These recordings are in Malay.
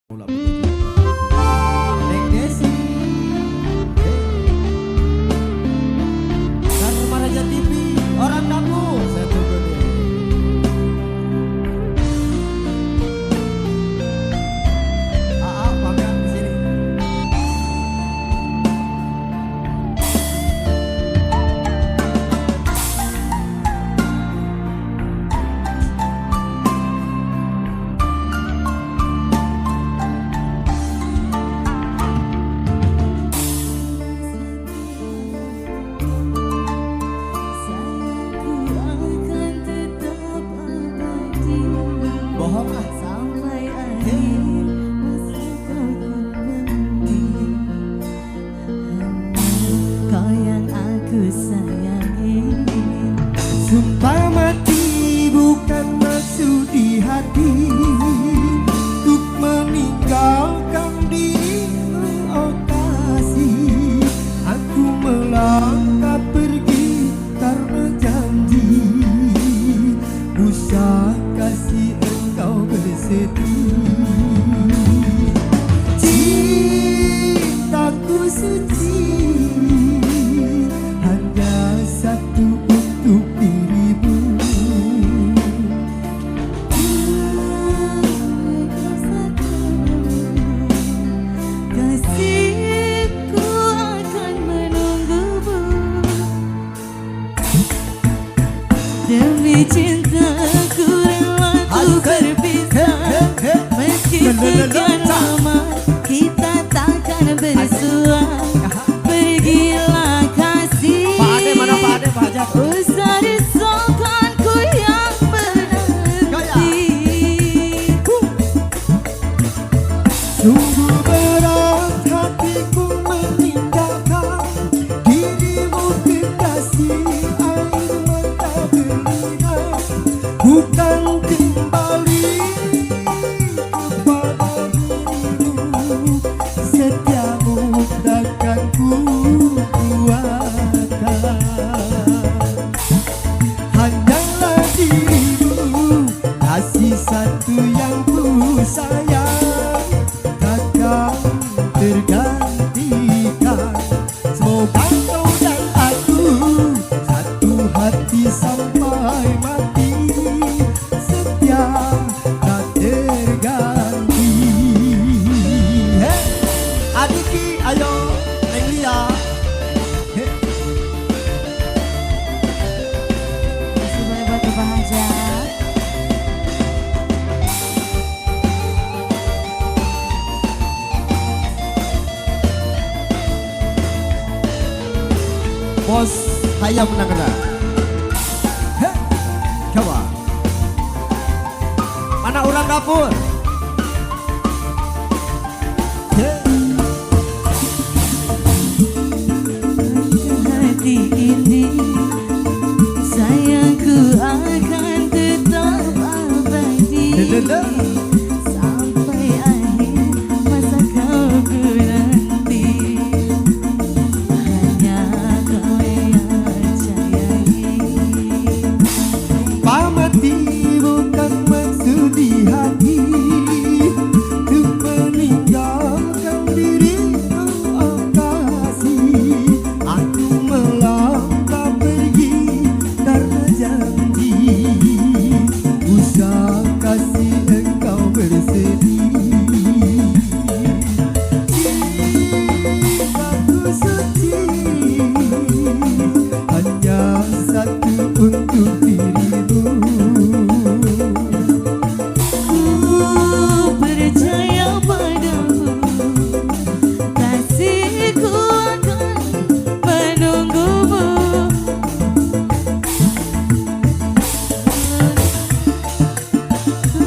Bola menuju Neng Desi dan Maraja TV orang dapur saya tunggu nih. Makan di sini. Bohong ah. Sampai akhir masa kau berhenti. Kau yang aku sayangi. Sumpah mati bukan maksud di hati untuk meninggalkan dirimu, oh kasih. Aku melangkah pergi karena janji, usah kasih engkau bersedih. Cintaku suci hanya satu untuk dirimu. Kasihku akan menunggumu. Demi cintaku rela ku berpisah. Meski sekian lama kita takkan bersua. Pergilah kasih. Pak Ade mana Pak Ade, Pak Hajat? Usah risaukanku yang menanti. Sungguh berat hatiku meninggalkan dirimu kekasih. Air mata berlinang bukan kembali kepada dirimu. Setiamu takkan ku buatkan. Hanyalah dirimu, kasih satu yang ku sayang, takkan tergantikan. Semoga kau dan aku satu hati sampai mati, setia tak terganti. Hey, Adiki, ayo, Neng Lia. Hey. Masih boleh buat Bapak Hajat. Bos hayam menang. Heh, coba. Mana orang dapur? Heh. Hati ini sayangku akan tetap abadi. Sampai akhir masa kau nanti. Hanya kau yang sayangi. Pamati bukan maksud di hati untuk meninggalkan dirimu, oh kasih. Aku melangkah pergi karena janji, usah kasih engkau bersedih. Cintaku suci hanya satu untuk dirimu. Ku percaya padamu, kasihku akan menunggumu.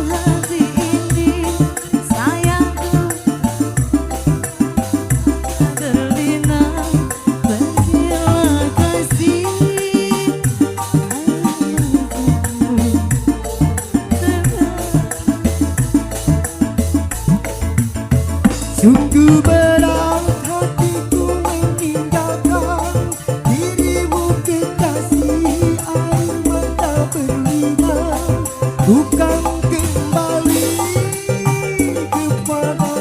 Hati ini sayangku terlinang. Pergilah kasih. Sungguh berat hatiku meninggalkan dirimu kekasih. Air mata berlinang bukan kembali kepada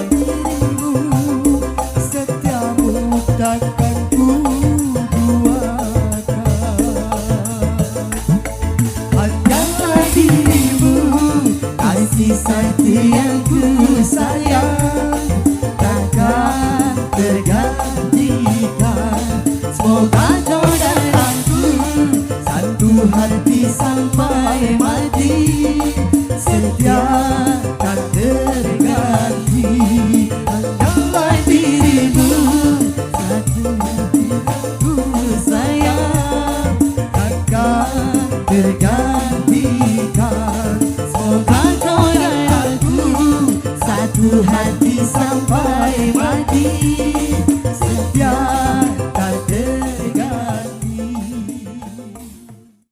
sakti yang ku sayang takkan tergantikan. Semoga kau dan aku satu hati sampai mati.